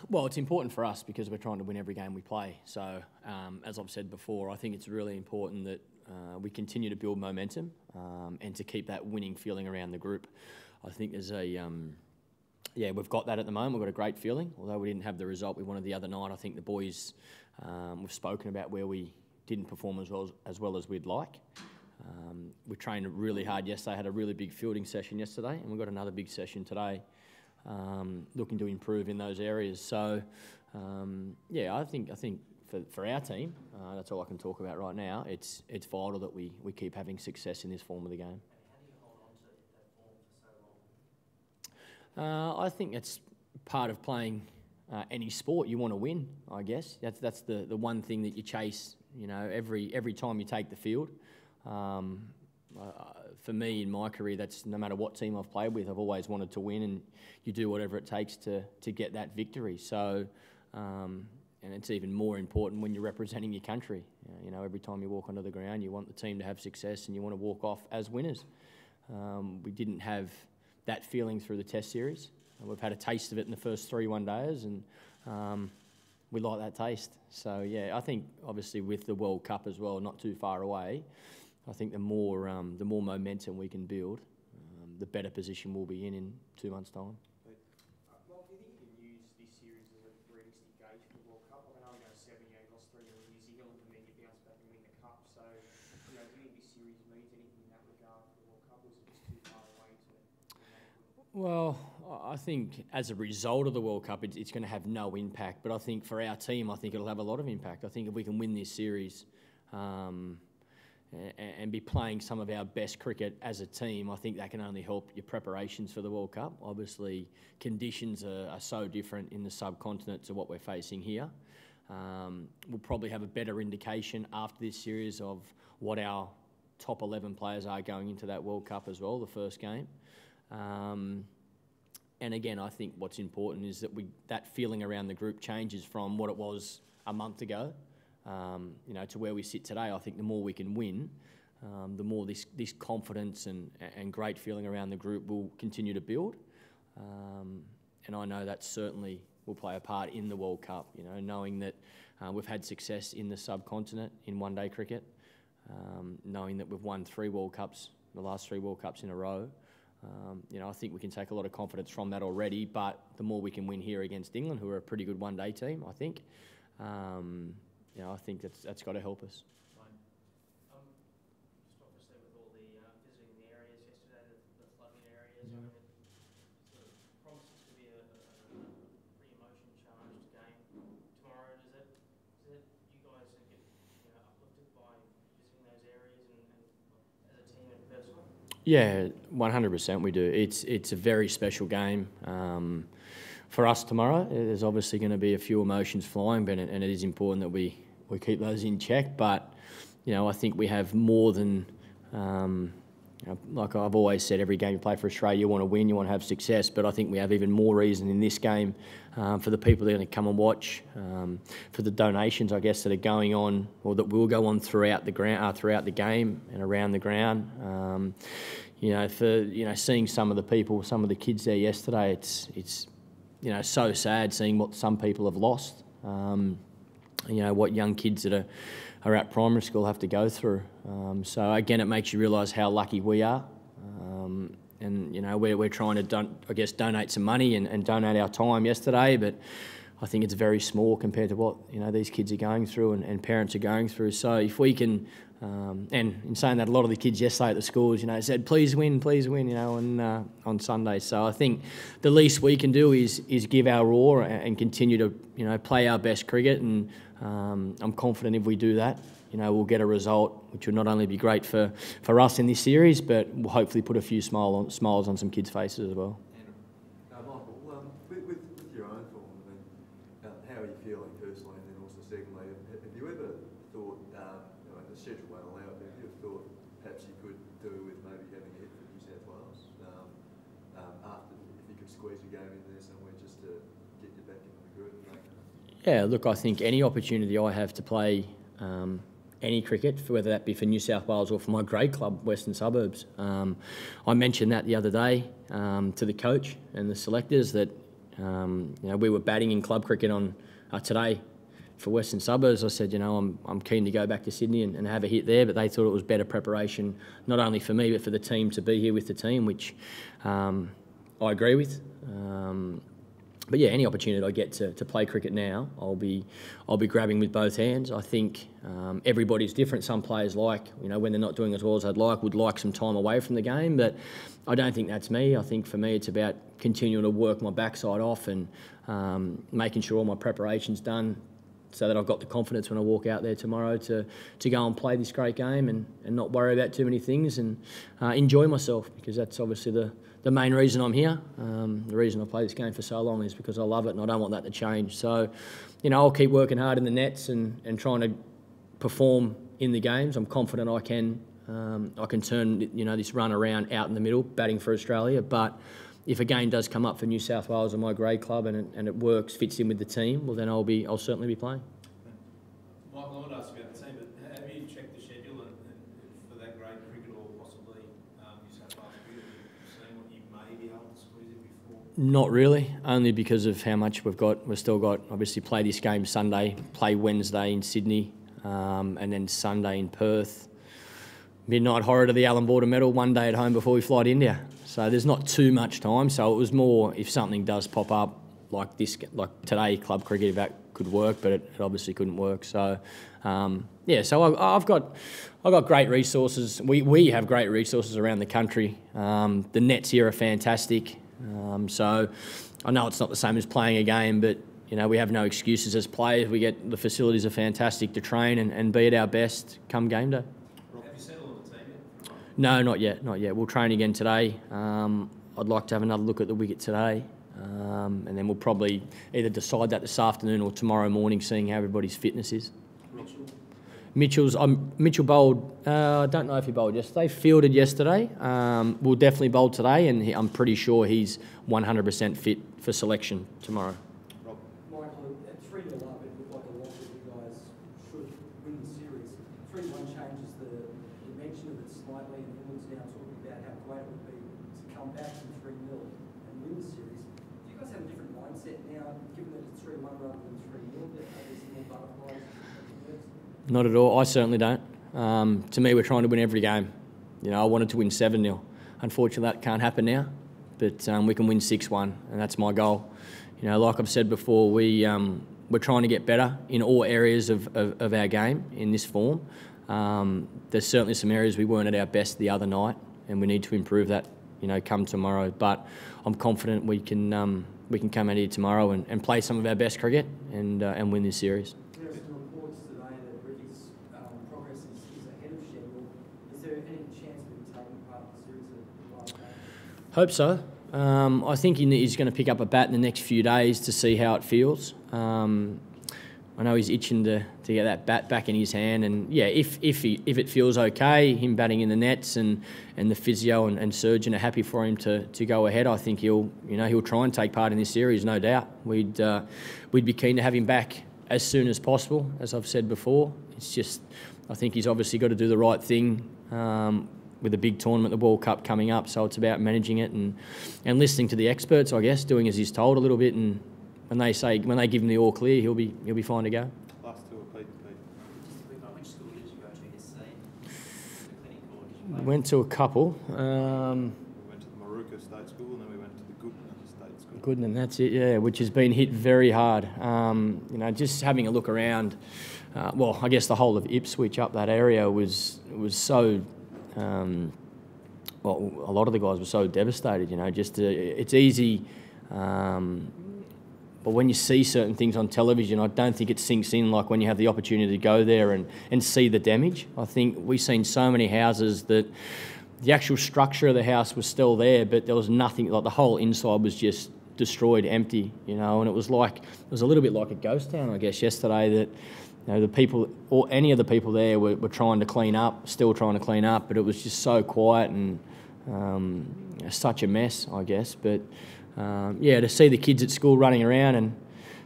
Well, it's important for us because we're trying to win every game we play. So, as I've said before, I think it's really important that we continue to build momentum and to keep that winning feeling around the group. I think there's we've got that at the moment. We've got a great feeling. Although we didn't have the result we wanted the other night, I think the boys, we've spoken about where we didn't perform as well as we'd like. We trained really hard yesterday, had a really big fielding session yesterday, and we've got another big session today, looking to improve in those areas. So, I think for our team, that's all I can talk about right now. It's vital that we keep having success in this form of the game. How do you hold on to that form for so long? I think it's part of playing any sport. You want to win, I guess. That's the one thing that you chase. You know, every time you take the field. For me, in my career, that's no matter what team I've played with, I've always wanted to win, and you do whatever it takes to get that victory. So, and it's even more important when you're representing your country. You know, every time you walk onto the ground, you want the team to have success, and you want to walk off as winners. We didn't have that feeling through the Test series. We've had a taste of it in the first 3 one-dayers, and we like that taste. So, yeah, I think obviously with the World Cup as well, not too far away, I think the more momentum we can build, the better position we'll be in 2 months' time. Well, do you think you can use this series as a realistic gauge for the World Cup? I know we go 7, you lost 3 to New Zealand, and then you bounce back and win the Cup. So, do you think this series means anything in that regard for the World Cup, or is it just too far away to? Well, I think as a result of the World Cup, it's going to have no impact. But I think for our team, I think it'll have a lot of impact. I think if we can win this series and be playing some of our best cricket as a team, I think that can only help your preparations for the World Cup. Obviously, conditions are so different in the subcontinent to what we're facing here. We'll probably have a better indication after this series of what our top 11 players are going into that World Cup as well, the first game. And again, I think what's important is that that feeling around the group changes from what it was a month ago, to where we sit today. I think the more we can win, the more this confidence and great feeling around the group will continue to build. And I know that certainly will play a part in the World Cup, knowing that we've had success in the subcontinent in one-day cricket, knowing that we've won 3 World Cups, the last 3 World Cups in a row. I think we can take a lot of confidence from that already, but the more we can win here against England, who are a pretty good one-day team, I think, I think that's got to help us. Just obviously with all the visiting the areas yesterday, the flooding areas, I mean, it sort of promises to be a pretty emotion-charged game tomorrow. Does it you guys get uplifted by visiting those areas and as a team and personally? Yeah, 100% we do. It's a very special game. For us tomorrow, there's obviously going to be a few emotions flying, but and it is important that we keep those in check. But, I think we have more than, like I've always said, every game you play for Australia, you want to win, you want to have success. But I think we have even more reason in this game for the people that are going to come and watch, for the donations, I guess, that are going on or that will go on throughout the ground, throughout the game and around the ground. For seeing some of the people, some of the kids there yesterday, it's so sad seeing what some people have lost. What young kids that are at primary school have to go through. So again, it makes you realise how lucky we are. We're trying to donate some money and donate our time yesterday, but I think it's very small compared to what these kids are going through and parents are going through. So if we can, and in saying that, a lot of the kids yesterday at the schools, said, please win, on Sunday. So I think the least we can do is give our all and continue to play our best cricket. And I'm confident if we do that, we'll get a result which will not only be great for us in this series, but will hopefully put a few smiles on some kids' faces as well. Michael, with your own form, how are you feeling personally? And then also secondly, have you ever thought, the schedule won't allow it, but have you ever thought perhaps you could do with maybe having a hit for New South Wales after, if you could squeeze a game in there somewhere just to get you back into the group? Yeah, look, I think any opportunity I have to play any cricket, whether that be for New South Wales or for my grade club, Western Suburbs. I mentioned that the other day to the coach and the selectors that We were batting in club cricket on today for Western Suburbs. I said, I'm keen to go back to Sydney and have a hit there, but they thought it was better preparation, not only for me but for the team to be here with the team, which I agree with. But yeah, any opportunity I get to play cricket now, I'll be grabbing with both hands. I think everybody's different. Some players when they're not doing as well as I'd like, would like some time away from the game, but I don't think that's me. I think for me it's about continuing to work my backside off and making sure all my preparation's done so that I've got the confidence when I walk out there tomorrow to go and play this great game and not worry about too many things and enjoy myself, because that's obviously the main reason I'm here. The reason I play this game for so long is because I love it and I don't want that to change. So, I'll keep working hard in the nets and trying to perform in the games. I'm confident I can turn this run around out in the middle, batting for Australia. But if a game does come up for New South Wales or my grade club and it works, fits in with the team, well then I'll certainly be playing. Michael, I want to ask you about the team, but have you checked the schedule and for that grade cricket or possibly New South Wales cricket? Have you seen what you may be able to squeeze in before? Not really, only because of how much we've got. We've still got, obviously, play this game Sunday, play Wednesday in Sydney, and then Sunday in Perth. Midnight horror to the Allan Border Medal, one day at home before we fly to India. So there's not too much time. So it was more if something does pop up like this, like today, club cricket, if that could work, but it obviously couldn't work. So so I've got great resources. We have great resources around the country. The nets here are fantastic. So I know it's not the same as playing a game, but we have no excuses as players. The facilities are fantastic to train and be at our best come game day. No, not yet. We'll train again today. I'd like to have another look at the wicket today, and then we'll probably either decide that this afternoon or tomorrow morning, seeing how everybody's fitness is. Mitchell bowled. I don't know if he bowled yesterday. Fielded yesterday. We'll definitely bowl today, and I'm pretty sure he's 100% fit for selection tomorrow. Michael, at 3-0 up, it looked like a lot that you guys should win the series. 3-1 changes the dimension of it slightly, and everyone's now talking about how great it would be to come back from 3-0 and win the series. Do you guys have a different mindset now, given that it's 3-1 rather than 3-0, that there's more butterflies? Not at all. I certainly don't. To me, we're trying to win every game. I wanted to win 7-0. Unfortunately, that can't happen now, but we can win 6-1, and that's my goal. Like I've said before, we're trying to get better in all areas of our game in this form. There's certainly some areas we weren't at our best the other night, and we need to improve that, come tomorrow. But I'm confident we can come out here tomorrow and play some of our best cricket and win this series. There are some reports today that Ricky's progress is ahead of schedule. Is there any chance of him taking part in the series at the last game? Hope so. I think he's going to pick up a bat in the next few days to see how it feels. I know he's itching to get that bat back in his hand, and yeah, if it feels okay, him batting in the nets and the physio and surgeon are happy for him to go ahead, I think he'll try and take part in this series, no doubt. We'd be keen to have him back as soon as possible, as I've said before. It's just, I think he's obviously got to do the right thing with a big tournament, the World Cup coming up, so it's about managing it and listening to the experts, I guess, doing as he's told a little bit, and when they give him the all clear, he'll be fine to go. Last two are Pete. Which school did you go to yesterday? Clinic, or did you We went to a couple. We went to the Maruka State School and then we went to the Goodman State School. Goodman, that's it, yeah, which has been hit very hard. Just having a look around, I guess the whole of Ipswich up that area was so. A lot of the guys were so devastated. It's easy. But when you see certain things on television, I don't think it sinks in like when you have the opportunity to go there and see the damage. I think we've seen so many houses that the actual structure of the house was still there, but there was nothing, like the whole inside was just destroyed, empty, and it was a little bit like a ghost town, I guess, yesterday, that the people, or any of the people there were trying to clean up, still trying to clean up, but it was just so quiet and such a mess, I guess. But to see the kids at school running around and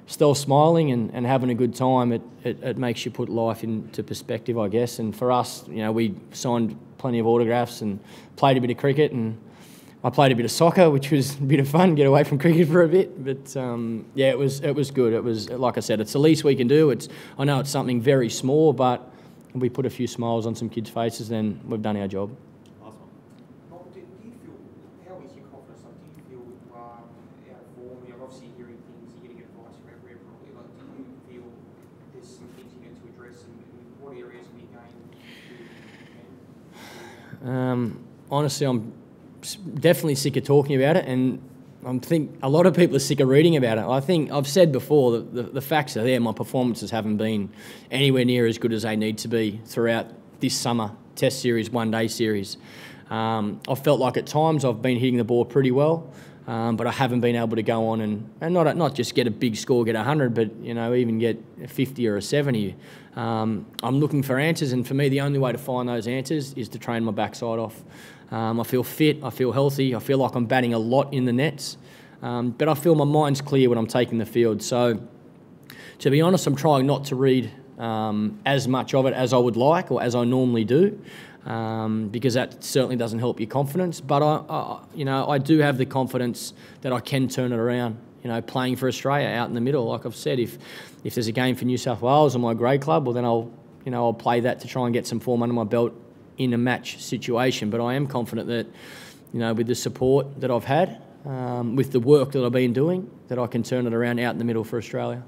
still smiling and having a good time, it makes you put life into perspective, I guess. And for us, we signed plenty of autographs and played a bit of cricket, and I played a bit of soccer, which was a bit of fun, get away from cricket for a bit. But yeah, it was good. It was, like I said, it's the least we can do. I know it's something very small, but if we put a few smiles on some kids' faces, then we've done our job. Mark, do you feel, how is your confidence? Like, do you feel out of form? You're obviously hearing things, you're getting advice from everywhere probably. Like, do you feel there's some things you need to address, and what areas of your game Honestly, I'm definitely sick of talking about it, and I think a lot of people are sick of reading about it. I think I've said before that the facts are there. My performances haven't been anywhere near as good as they need to be throughout this summer Test series, one-day series. I've felt like at times I've been hitting the ball pretty well, but I haven't been able to go on and not just get a big score, get 100, but even get a 50 or a 70. I'm looking for answers, and for me, the only way to find those answers is to train my backside off. I feel fit, I feel healthy, I feel like I'm batting a lot in the nets, but I feel my mind's clear when I'm taking the field. So, to be honest, I'm trying not to read as much of it as I would like or as I normally do, because that certainly doesn't help your confidence. But I do have the confidence that I can turn it around. Playing for Australia out in the middle, like I've said, if there's a game for New South Wales or my grade club, well then I'll play that to try and get some form under my belt in a match situation. But I am confident that, with the support that I've had, with the work that I've been doing, that I can turn it around out in the middle for Australia.